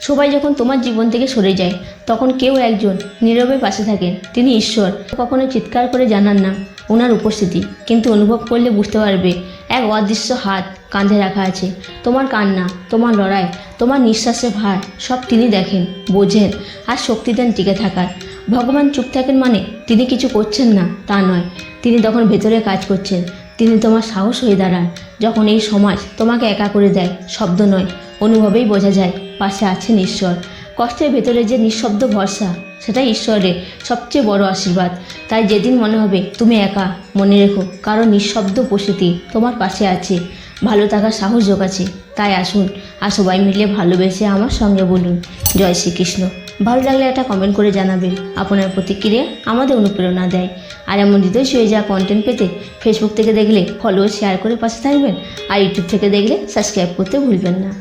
সবাই যখন তোমার জীবন থেকে সরে যায় তখন কেউ একজন নীরবে পাশে থাকেন, তিনি ঈশ্বর। কখনো চিৎকার করে জানান না ওনার উপস্থিতি, কিন্তু অনুভব করলে বুঝতে পারবে এক অদৃশ্য হাত কাঁধে রাখা আছে। তোমার কান্না, তোমার লড়াই, তোমার নিঃশ্বাসের ভার সব তিনি দেখেন, বোঝেন আর শক্তি দেন টিকে থাকার। ভগবান চুপ থাকেন মানে তিনি কিছু করছেন না তা নয়, তিনি তখন ভেতরে কাজ করছেন। তিনি তোমার সাহস হয়ে দাঁড়ান যখন এই সমাজ তোমাকে একা করে দেয়। শব্দ নয়, অনুভবেই বোঝা যায় পাশে আছেন ঈশ্বর। কষ্টের ভেতরে যে নিঃশব্দ ভরসা, সেটাই ঈশ্বরের সবচেয়ে বড় আশীর্বাদ। তাই যেদিন মনে হবে তুমি একা, মনে রেখো কারো নিঃশব্দ উপস্থিতি তোমার পাশে আছে, ভালো থাকার সাহস জোগাচ্ছে। তাই আসুন আর সবাই মিলে ভালোবেসে আমার সঙ্গে বলুন জয় শ্রীকৃষ্ণ। ভালো লাগলে একটা কমেন্ট করে জানাবেন, আপনার প্রতিক্রিয়া আমাদের অনুপ্রেরণা দেয়। আর এমন হৃদয় ছুঁয়ে যাওয়া কন্টেন্ট পেতে ফেসবুক থেকে দেখলে ফলো শেয়ার করে পাশে থাকবেন, আর ইউটিউব থেকে দেখলে সাবস্ক্রাইব করতে ভুলবেন না।